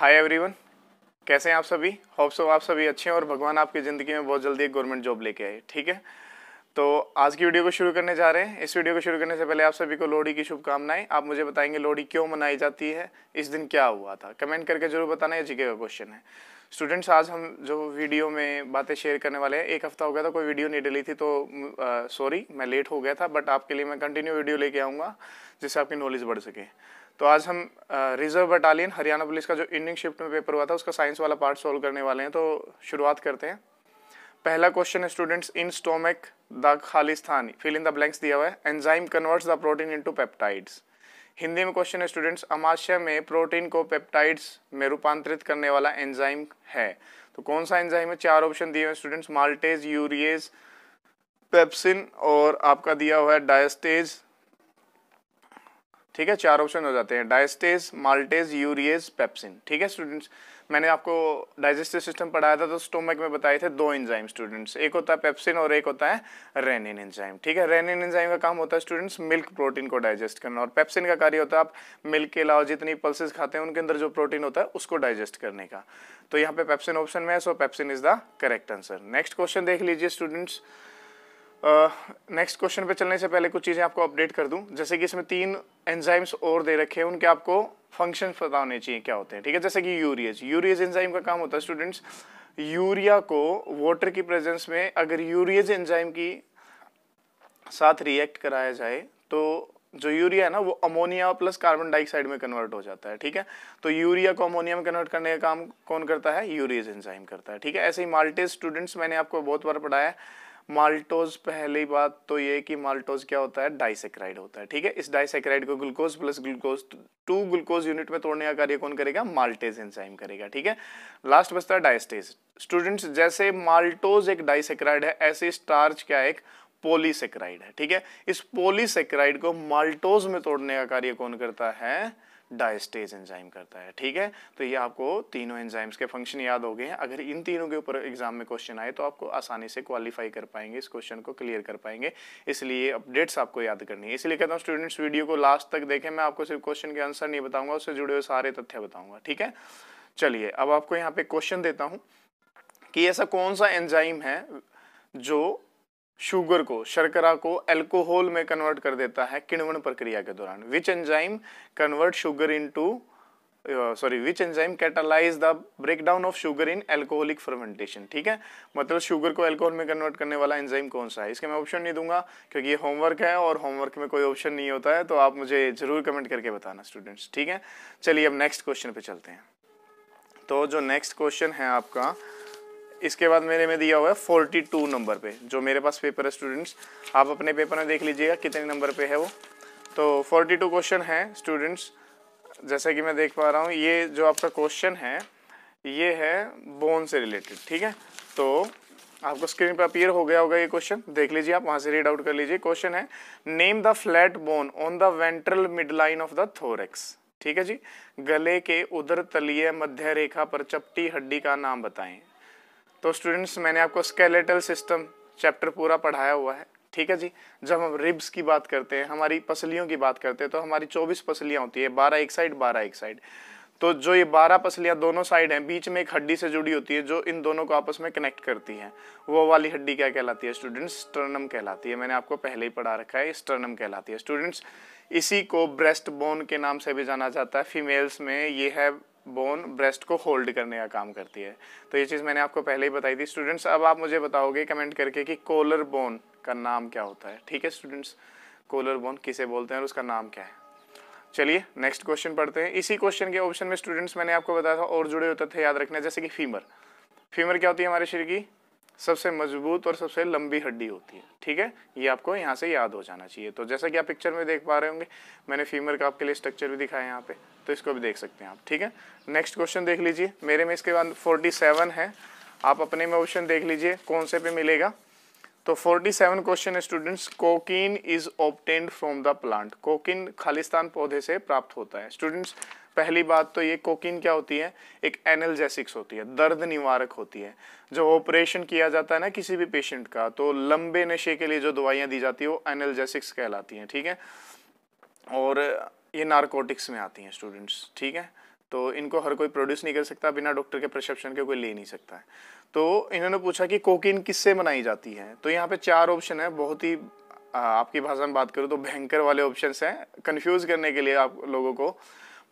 Hi everyone, कैसे हैं आप सभी। होप सो आप सभी अच्छे हैं और भगवान आपकी ज़िंदगी में बहुत जल्दी एक गवर्नमेंट जॉब लेके आए। ठीक है, तो आज की वीडियो को शुरू करने जा रहे हैं। इस वीडियो को शुरू करने से पहले आप सभी को लोहड़ी की शुभकामनाएं। आप मुझे बताएंगे लोहड़ी क्यों मनाई जाती है, इस दिन क्या हुआ था, कमेंट करके जरूर बताना। ये जीके का क्वेश्चन है। स्टूडेंट्स, आज हम जो वीडियो में बातें शेयर करने वाले हैं, एक हफ्ता हो गया था कोई वीडियो नहीं डली थी, तो सॉरी मैं लेट हो गया था, बट आपके लिए मैं कंटिन्यू वीडियो लेके आऊँगा जिससे आपकी नॉलेज बढ़ सके। तो आज हम रिजर्व बटालियन हरियाणा पुलिस का जो इवनिंग शिफ्ट में पेपर हुआ था उसका साइंस वाला पार्ट सॉल्व करने वाले हैं। तो शुरुआत करते हैं। पहला क्वेश्चन है students, in stomach the Khalistan fill in the blanks दिया हुआ है। Enzyme converts the protein into peptides. Hindi में क्वेश्चन है स्टूडेंट्स, अमाशय में प्रोटीन को पेप्टाइड्स में रूपांतरित करने वाला एंजाइम है, तो कौन सा एंजाइम है। चार ऑप्शन दिए हुए स्टूडेंट्स, माल्टेज, यूरिएज, पेप्सिन और आपका दिया हुआ है डायस्टेज। ठीक है, चार ऑप्शन हो जाते हैं, डायस्टेज, माल्टेज, यूरिएज, पेप्सिन। ठीक है स्टूडेंट्स, मैंने आपको डाइजेस्टिव सिस्टम पढ़ाया था तो स्टोमक में बताए थे दो एंजाइम स्टूडेंट्स, एक होता है पेप्सिन और एक होता है रेनिन एंजाइम। ठीक है, रेनिन एंजाइम का काम होता है स्टूडेंट्स मिल्क प्रोटीन को डाइजेस्ट करना, और पेप्सिन का कार्य होता है आप मिल्क के अलावा जितनी पल्सेस खाते हैं उनके अंदर जो प्रोटीन होता है उसको डाइजेस्ट करने का। तो यहाँ पे पेप्सिन ऑप्शन में है, सो pepsin is the correct answer. Next question देख लीजिए स्टूडेंट्स। नेक्स्ट क्वेश्चन पे चलने से पहले कुछ चीज़ें आपको अपडेट कर दूं, जैसे कि इसमें तीन एंजाइम्स और दे रखे हैं, उनके आपको फंक्शन पता होने चाहिए क्या होते हैं। ठीक है, जैसे कि यूरिएज एंजाइम का काम होता है स्टूडेंट्स, यूरिया को वाटर की प्रेजेंस में अगर यूरिएज एंजाइम की साथ रिएक्ट कराया जाए तो जो यूरिया है ना वो अमोनिया प्लस कार्बन डाइऑक्साइड में कन्वर्ट हो जाता है। ठीक है, तो यूरिया को अमोनिया में कन्वर्ट करने का काम कौन करता है, यूरिएज एंजाइम करता है। ठीक है, ऐसे ही माल्टेज स्टूडेंट्स मैंने आपको बहुत बार पढ़ाया है। माल्टोज, पहली बात तो ये कि माल्टोज क्या होता है, डाइसेक्राइड होता है। ठीक है, इस डाइसेक्राइड को glucose plus glucose 2 glucose unit में तोड़ने का कार्य कौन करेगा, माल्टेज एंजाइम करेगा। ठीक है, लास्ट बचता है डायस्टेज स्टूडेंट्स। जैसे माल्टोज एक डाइसेक्राइड है, ऐसे स्टार्च क्या एक पॉलीसेक्राइड है। ठीक है, इस पॉलीसेक्राइड को माल्टोज में तोड़ने का कार्य कौन करता है, डायस्टेज एंजाइम करता है। ठीक है, तो ये आपको तीनों एंजाइम्स के फंक्शन याद हो गए हैं। अगर इन तीनों के ऊपर एग्जाम में क्वेश्चन आए तो आपको आसानी से क्वालिफाई कर पाएंगे, इस क्वेश्चन को क्लियर कर पाएंगे। इसलिए अपडेट्स आपको याद करनी है। इसलिए कहता हूँ स्टूडेंट्स वीडियो को लास्ट तक देखें, मैं आपको सिर्फ क्वेश्चन के आंसर नहीं बताऊंगा, उससे जुड़े हुए सारे तथ्य बताऊंगा। ठीक है, चलिए अब आपको यहाँ पे क्वेश्चन देता हूँ कि ऐसा कौन सा एंजाइम है जो शुगर को, शर्करा को अल्कोहल में कन्वर्ट कर देता है किण्वन प्रक्रिया के दौरान। Which enzyme convert sugar into which enzyme catalyse the breakdown of sugar in alcoholic fermentation. ठीक है, मतलब शुगर को अल्कोहल में कन्वर्ट करने वाला एंजाइम कौन सा है। इसके मैं ऑप्शन नहीं दूंगा क्योंकि ये होमवर्क है और होमवर्क में कोई ऑप्शन नहीं होता है, तो आप मुझे जरूर कमेंट करके बताना स्टूडेंट्स। ठीक है, चलिए अब नेक्स्ट क्वेश्चन पे चलते हैं। तो जो नेक्स्ट क्वेश्चन है आपका, इसके बाद मेरे में दिया हुआ है 42 नंबर पे, जो मेरे पास पेपर है स्टूडेंट्स, आप अपने पेपर में देख लीजिएगा कितने नंबर पे है वो। तो 42 क्वेश्चन है स्टूडेंट्स, जैसा कि मैं देख पा रहा हूँ। ये जो आपका क्वेश्चन है ये है बोन से रिलेटेड। ठीक है, तो आपको स्क्रीन पर अपीयर हो गया होगा ये क्वेश्चन, देख लीजिए आप, वहाँ से रीड आउट कर लीजिए। क्वेश्चन है, name the flat bone on the ventral mid line of the thorax. ठीक है जी, गले के उदर तलीय मध्य रेखा पर चपटी हड्डी का नाम बताएं। तो स्टूडेंट्स मैंने आपको स्केलेटल सिस्टम चैप्टर पूरा पढ़ाया हुआ है। ठीक है जी, जब हम रिब्स की बात करते हैं, हमारी पसलियों की बात करते हैं, तो हमारी 24 पसलियां होती है, 12 एक साइड 12 एक साइड। तो जो ये 12 पसलियां दोनों साइड हैं, बीच में एक हड्डी से जुड़ी होती है जो इन दोनों को आपस में कनेक्ट करती है, वो वाली हड्डी क्या कहलाती है स्टूडेंट्स, स्टर्नम कहलाती है। मैंने आपको पहले ही पढ़ा रखा है, स्टर्नम कहलाती है स्टूडेंट्स। इसी को ब्रेस्ट बोन के नाम से भी जाना जाता है। फीमेल्स में ये है बोन ब्रेस्ट को होल्ड करने का काम करती है। तो ये चीज़ मैंने आपको पहले ही बताई थी स्टूडेंट्स। अब आप मुझे बताओगे कमेंट करके कि कॉलर बोन का नाम क्या होता है। ठीक है स्टूडेंट्स, कॉलर बोन किसे बोलते हैं और उसका नाम क्या है। चलिए नेक्स्ट क्वेश्चन पढ़ते हैं। इसी क्वेश्चन के ऑप्शन में स्टूडेंट्स मैंने आपको बताया था और जुड़े होते थे, याद रखना, जैसे कि फीमर क्या होती है, हमारे शरीर की सबसे मजबूत और सबसे लंबी हड्डी होती है। ठीक है, ये आपको यहाँ से याद हो जाना चाहिए। तो जैसा कि आप पिक्चर में देख पा रहे होंगे, मैंने फीमर का आपके लिए स्ट्रक्चर भी दिखाया है यहाँ पे, तो इसको भी देख सकते हैं आप। ठीक है, नेक्स्ट क्वेश्चन देख लीजिए, मेरे में इसके बाद 47 है, आप अपने में ऑप्शन देख लीजिए कौन से पे मिलेगा। तो 47 क्वेश्चन है students, cocaine is obtained from the plant. Cocaine Khalistan पौधे से प्राप्त होता है स्टूडेंट्स। पहली बात तो ये कोकीन क्या होती है, एक एनाल्जेसिक्स होती है, दर्द निवारक होती है। जो ऑपरेशन किया जाता है ना किसी भी पेशेंट का, तो लंबे नशे के लिए जो दवाइयाँ दी जाती है वो एनाल्जेसिक्स कहलाती हैं। ठीक है, और ये नारकोटिक्स में आती हैं स्टूडेंट्स। ठीक है, तो इनको हर कोई प्रोड्यूस नहीं कर सकता, बिना डॉक्टर के प्रिस्क्रिप्शन के कोई ले नहीं सकता है। तो इन्होंने पूछा कि कोकीन किससे बनाई जाती है, तो यहाँ पे 4 ऑप्शन है, बहुत ही आपकी भाषा में बात करूँ तो भयंकर वाले ऑप्शंस हैं कंफ्यूज करने के लिए आप लोगों को।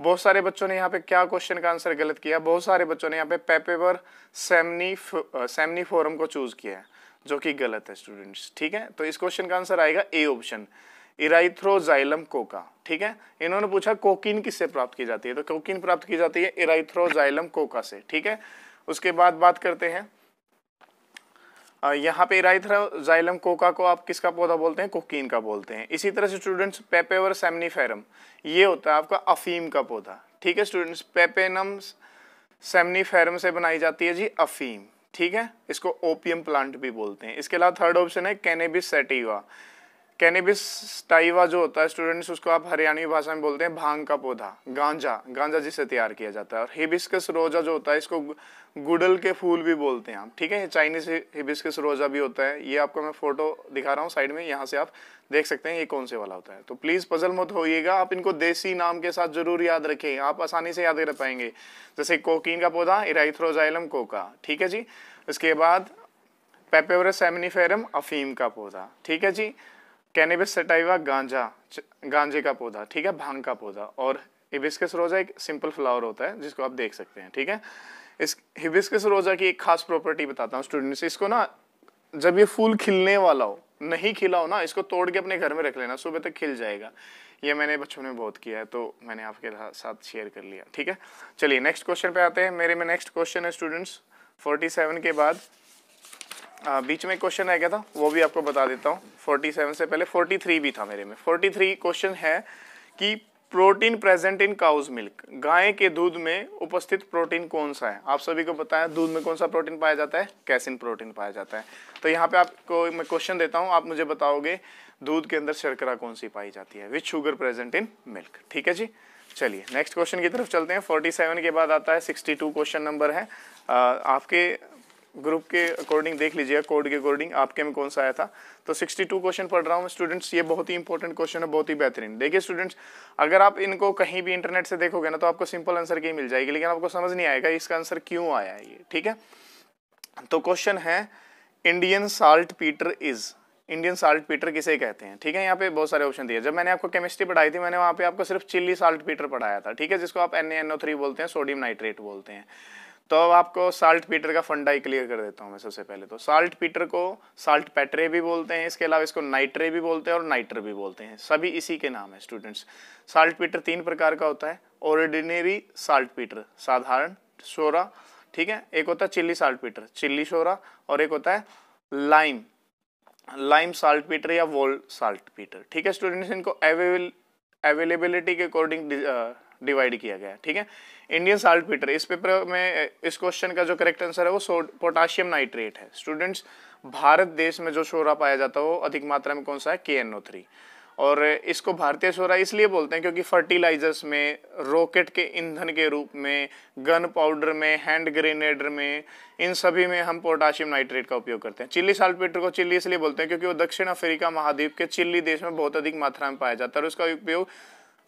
बहुत सारे बच्चों ने यहाँ पे क्या क्वेश्चन का आंसर गलत किया, बहुत सारे बच्चों ने यहाँ पे पेपेवर सेमनीफोरम को चूज किया है, जो कि गलत है स्टूडेंट्स, ठीक है। तो इस क्वेश्चन का आंसर आएगा ए ऑप्शन, इराइथ्रोजाइलम कोका, ठीक है। इन्होंने पूछा कोकीन किससे प्राप्त की जाती है, तो कोकीन प्राप्त की जाती है इराइथ्रोजाइलम कोका से, ठीक है। उसके बाद बात करते हैं यहाँ पे इराइथ्रोजाइलम कोका को आप किसका पौधा बोलते हैं, कोकीन का बोलते हैं। इसी तरह से स्टूडेंट्स पेपेवर सेमनीफेरम, ये होता है आपका अफीम का पौधा, ठीक है स्टूडेंट्स। पेपेनम सेमनीफेरम से बनाई जाती है जी अफीम, ठीक है, इसको ओपियम प्लांट भी बोलते हैं। इसके अलावा थर्ड ऑप्शन है कैनेबिस सैटिवा। कैनेबिस सटाइवा जो होता है स्टूडेंट्स, उसको आप हरियाणवी भाषा में बोलते हैं भांग का पौधा, गांजा जिससे तैयार किया जाता है। और हिबिस्कस रोजा जो होता है, इसको गुड़ल के फूल भी बोलते हैं आप, ठीक है। चाइनीज हिबिस्कस रोजा भी होता है, ये आपको मैं फोटो दिखा रहा हूँ साइड में, यहाँ से आप देख सकते हैं ये कौन से वाला होता है। तो प्लीज पजल मत होइएगा, आप इनको देसी नाम के साथ जरूर याद रखें, आप आसानी से याद कर पाएंगे। जैसे कोकीन का पौधा इराइथ्रोजाइलम कोका, ठीक है जी। इसके बाद पेपेवरस सेमनीफेरम अफीम का पौधा, ठीक है जी। कैनेबिस सटाइवा गांजे का पौधा, ठीक है, भांग का पौधा। और हिबिस्कस रोजा एक सिंपल फ्लावर होता है जिसको आप देख सकते हैं, ठीक है। इस हिबिस्कस रोजा की एक खास प्रॉपर्टी बताता हूँ स्टूडेंट्स, इसको ना जब ये फूल खिलने वाला हो, नहीं खिला हो ना, इसको तोड़ के अपने घर में रख लेना, सुबह तक खिल जाएगा। ये मैंने बच्चों ने बहुत किया है, तो मैंने आपके साथ शेयर कर लिया, ठीक है। चलिए नेक्स्ट क्वेश्चन पे आते हैं। मेरे में नेक्स्ट क्वेश्चन है स्टूडेंट्स 47 के बाद बीच में क्वेश्चन आ गया था, वो भी आपको बता देता हूँ। 47 से पहले 43 भी था मेरे में। 43 क्वेश्चन है कि protein present in cow's milk, गाय के दूध में उपस्थित प्रोटीन कौन सा है। आप सभी को पता है दूध में कौन सा प्रोटीन पाया जाता है, कैसिन प्रोटीन पाया जाता है। तो यहाँ पे आपको मैं क्वेश्चन देता हूँ, आप मुझे बताओगे दूध के अंदर शर्करा कौन सी पाई जाती है, विच शुगर प्रेजेंट इन मिल्क, ठीक है जी। चलिए नेक्स्ट क्वेश्चन की तरफ चलते हैं। 47 के बाद आता है 62 क्वेश्चन नंबर है। आपके ग्रुप के अकॉर्डिंग देख लीजिएगा, कोड के अकॉर्डिंग आपके में कौन सा आया था। तो 62 क्वेश्चन पढ़ रहा हूँ स्टूडेंट्स, ये बहुत ही इंपॉर्टेंट क्वेश्चन है, बहुत ही बेहतरीन। देखिए स्टूडेंट्स, अगर आप इनको कहीं भी इंटरनेट से देखोगे ना तो आपको सिंपल आंसर की मिल जाएगी, लेकिन आपको समझ नहीं आएगा इसका आंसर क्यों आया है ये, ठीक है। तो क्वेश्चन है Indian salt Peter is, Indian salt Peter किसे कहते हैं, ठीक है। यहाँ पे बहुत सारे ऑप्शन दिए। जब मैंने आपको केमिस्ट्री पढ़ाई थी, मैंने वहाँ पे आपको सिर्फ चिल्ली साल्ट पीटर पढ़ाया था, ठीक है, जिसको आप NaNO3 बोलते हैं, सोडियम नाइट्रेट बोलते हैं। तो अब आपको साल्ट पीटर का फंडा ही क्लियर कर देता हूँ मैं सबसे पहले। तो साल्ट पीटर को साल्ट पेट्रे भी बोलते हैं, इसके अलावा इसको नाइट्रे भी बोलते हैं और नाइटर भी बोलते हैं, सभी इसी के नाम है स्टूडेंट्स। साल्ट पीटर 3 प्रकार का होता है, ऑर्डिनरी साल्ट पीटर साधारण शोरा, ठीक है, एक होता है चिल्ली साल्ट पीटर चिल्ली शोरा, और एक होता है लाइम साल्ट पीटर या वोल साल्ट पीटर, ठीक है स्टूडेंट्स। इनको अवेलेबिलिटी के अकॉर्डिंग डिवाइड किया गया है, ठीक है। इंडियन साल्ट पीटर, इस पेपर में इस क्वेश्चन का जो करेक्ट आंसर है वो पोटाशियम नाइट्रेट है स्टूडेंट्स। भारत देश में जो शोरा पाया जाता है वो अधिक मात्रा में कौन सा है, KNO3। और इसको भारतीय शोरा इसलिए बोलते हैं क्योंकि फर्टिलाइजर्स में, रॉकेट के ईंधन के रूप में, गन पाउडर में, हैंड ग्रेनेडर में, इन सभी में हम पोटाशियम नाइट्रेट का उपयोग करते हैं। चिल्ली साल्ट पीटर को चिल्ली इसलिए बोलते हैं क्योंकि वो दक्षिण अफ्रीका महाद्वीप के चिल्ली देश में बहुत अधिक मात्रा में पाया जाता है और उसका उपयोग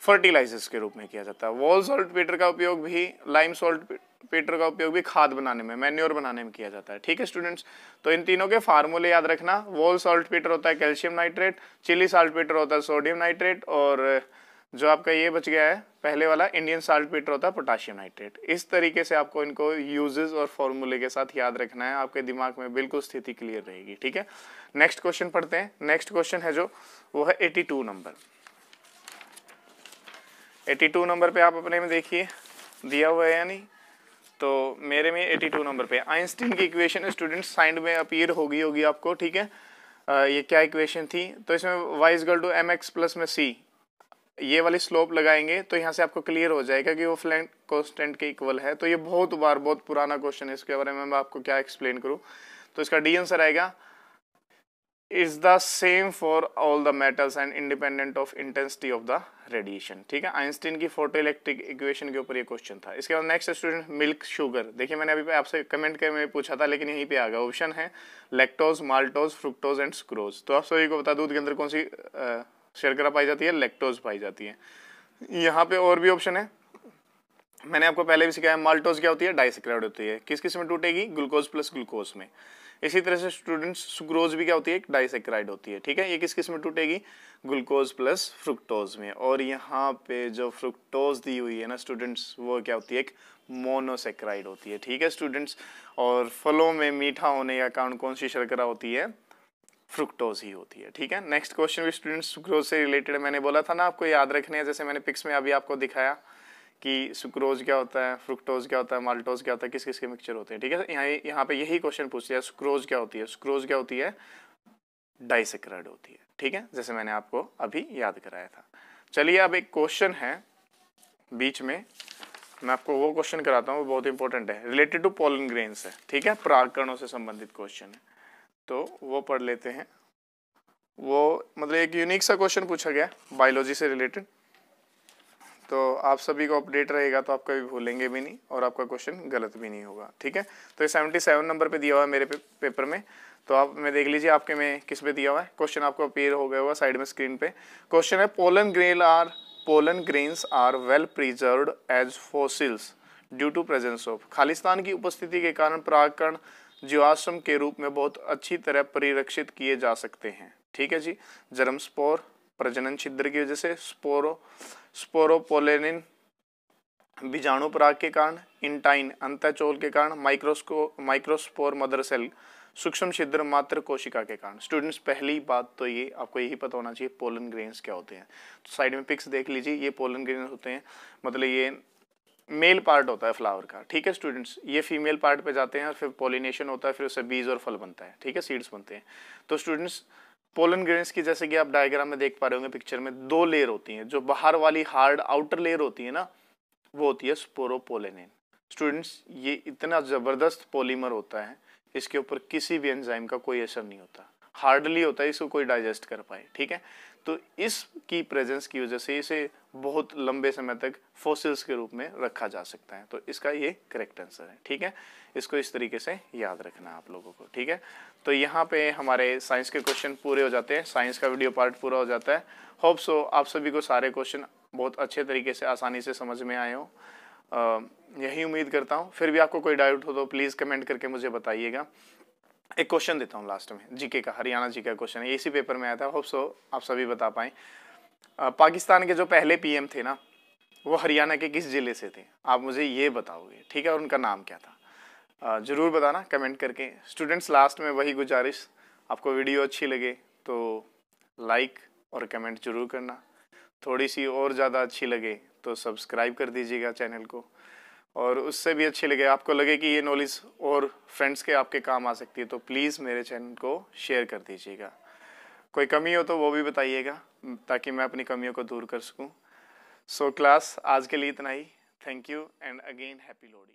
फर्टिलाइजर्स के रूप में किया जाता है। वॉल सॉल्ट पीटर का उपयोग भी, लाइम सॉल्ट पीटर का उपयोग भी खाद बनाने में, मैन्योर बनाने में किया जाता है, ठीक है स्टूडेंट्स। तो इन तीनों के फार्मूले याद रखना। वॉल सॉल्ट पीटर होता है calcium nitrate, Chile saltpetre होता है सोडियम नाइट्रेट, और जो आपका ये बच गया है पहले वाला इंडियन साल्ट पीटर होता है पोटाशियम नाइट्रेट। इस तरीके से आपको इनको यूजेस और फॉर्मूले के साथ याद रखना है, आपके दिमाग में बिल्कुल स्थिति क्लियर रहेगी, ठीक है। नेक्स्ट क्वेश्चन पढ़ते हैं। नेक्स्ट क्वेश्चन है जो वो है 82 नंबर। 82 नंबर पे आप अपने में देखिए दिया हुआ है या नहीं। तो मेरे में 82 नंबर पे आइंस्टीन की इक्वेशन स्टूडेंट्स साइड में अपीयर होगी आपको, ठीक है। ये क्या इक्वेशन थी, तो इसमें y = mx प्लस में c, ये वाली स्लोप लगाएंगे तो यहाँ से आपको क्लियर हो जाएगा कि वो फ्लैट कांस्टेंट के इक्वल है। तो ये बहुत पुराना क्वेश्चन है, इसके बारे में मैं आपको क्या एक्सप्लेन करूँ। तो इसका डी आंसर आएगा is the same for all the metals and independent of intensity of the radiation, ठीक है। आइंस्टीन की फोटो इलेक्ट्रिक इक्वेशन के ऊपर ये क्वेश्चन था। इसके बाद नेक्स्ट स्टूडेंट मिल्क शुगर, देखिए मैंने अभी आपसे कमेंट कर में पूछा था लेकिन यहीं पे आ गया। ऑप्शन है lactose, maltose, fructose and sucrose. तो आप सभी को बता, दूध के अंदर कौन सी शर्करा पाई जाती है, लैक्टोज पाई जाती है। यहाँ पे और भी ऑप्शन है मैंने आपको पहले भी सिखाया, माल्टोज क्या होती है, डाइसैकेराइड होती है, किस किस में टूटेगी, ग्लूकोज प्लस ग्लूकोज में। इसी तरह से स्टूडेंट्स सुक्रोज भी क्या होती है, एक डाइसैकेराइड होती है, ठीक है। ये किस किस में टूटेगी, ग्लूकोज प्लस फ्रुक्टोज में। और यहाँ पे जो फ्रुक्टोज दी हुई है ना स्टूडेंट्स, वो क्या होती है, एक मोनोसेक्राइड होती है, ठीक है स्टूडेंट्स। और फलों में मीठा होने का कारण कौन सी शर्करा होती है, फ्रुक्टोज ही होती है, ठीक है। नेक्स्ट क्वेश्चन भी स्टूडेंट्स सुक्रोज से रिलेटेड, मैंने बोला था ना आपको याद रखने हैं, जैसे मैंने पिक्स में अभी आपको दिखाया कि सुक्रोज क्या होता है, फ्रुक्टोज क्या होता है, माल्टोज क्या होता है, किस किस के मिक्सचर होते हैं, ठीक है। यहाँ पे यही क्वेश्चन पूछ लिया, सुक्रोज क्या होती है, सुक्रोज क्या होती है, डाइसैकेराइड होती है, ठीक है, जैसे मैंने आपको अभी याद कराया था। चलिए अब एक क्वेश्चन है बीच में, मैं आपको वो क्वेश्चन कराता हूँ, वो बहुत इंपॉर्टेंट है, रिलेटेड टू पोलन ग्रेन्स है, ठीक है, परागकणों से संबंधित क्वेश्चन है, तो वो पढ़ लेते हैं। वो मतलब एक यूनिक सा क्वेश्चन पूछा गया बायोलॉजी से रिलेटेड, तो आप सभी को अपडेट रहेगा, तो आप कभी भूलेंगे भी नहीं और आपका क्वेश्चन गलत भी नहीं होगा, ठीक है। तो ये 77 नंबर पे दिया हुआ है मेरे पेपर में, तो आप में देख लीजिए आपके में किस पे दिया हुआ है क्वेश्चन, आपको अपीयर हो गया होगा साइड में स्क्रीन पे। क्वेश्चन है, pollen grains are well preserved as fossils due to presence of, Khalistan की उपस्थिति के कारण परागकण जीवाश्म के रूप में बहुत अच्छी तरह परिरक्षित किए जा सकते हैं, ठीक है जी। जर्म स्पोर, प्रजनन छिद्र की वजह से, स्पोरोपोलेनिन बीजाणु पराग के कारण, इंटाइन अंतःचोल के कारण, माइक्रोस्पोर मदर सेल सूक्ष्म छिद्र मात्र कोशिका के कारण। स्टूडेंट्स पहली बात तो ये आपको यही पता होना चाहिए पोलन ग्रेन्स क्या होते हैं। तो साइड में पिक्स देख लीजिए, ये पोलन ग्रेन्स होते हैं, मतलब ये मेल पार्ट होता है फ्लावर का, ठीक है स्टूडेंट्स। ये फीमेल पार्ट पे जाते हैं और फिर पॉलिनेशन होता है, फिर उससे बीज और फल बनता है, ठीक है, सीड्स बनते हैं। तो स्टूडेंट्स पोलन ग्रेन्स की जैसे कि आप डायग्राम में देख पा रहे होंगे पिक्चर में, दो लेयर होती हैं, जो बाहर वाली हार्ड आउटर लेयर होती है ना, वो होती है स्पोरोपोलेनिन। स्टूडेंट्स ये इतना जबरदस्त पॉलीमर होता है, इसके ऊपर किसी भी एंजाइम का कोई असर नहीं होता, हार्डली होता है, इसको कोई डाइजेस्ट कर पाए, ठीक है। तो इसकी प्रेजेंस की वजह से इसे बहुत लंबे समय तक फॉसिल्स के रूप में रखा जा सकता है, तो इसका ये करेक्ट आंसर है, ठीक है। इसको इस तरीके से याद रखना आप लोगों को, ठीक है। तो यहाँ पे हमारे साइंस के क्वेश्चन पूरे हो जाते हैं, साइंस का वीडियो पार्ट पूरा हो जाता है। होप सो आप सभी को सारे क्वेश्चन बहुत अच्छे तरीके से आसानी से समझ में आए हो, यही उम्मीद करता हूँ। फिर भी आपको कोई डाउट हो तो प्लीज़ कमेंट करके मुझे बताइएगा। एक क्वेश्चन देता हूँ लास्ट में, जीके का, हरियाणा जी का क्वेश्चन है, इसी पेपर में आया था, होप सो आप सभी बता पाएँ। पाकिस्तान के जो पहले पीएम थे ना, वो हरियाणा के किस जिले से थे, आप मुझे ये बताओगे, ठीक है, और उनका नाम क्या था, ज़रूर बताना कमेंट करके। स्टूडेंट्स लास्ट में वही गुजारिश, आपको वीडियो अच्छी लगे तो लाइक और कमेंट जरूर करना, थोड़ी सी और ज़्यादा अच्छी लगे तो सब्सक्राइब कर दीजिएगा चैनल को, और उससे भी अच्छी लगे, आपको लगे कि ये नॉलेज और फ्रेंड्स के आपके काम आ सकती है, तो प्लीज़ मेरे चैनल को शेयर कर दीजिएगा। कोई कमी हो तो वो भी बताइएगा, ताकि मैं अपनी कमियों को दूर कर सकूं। सो क्लास आज के लिए इतना ही, thank you and again happy Lohri.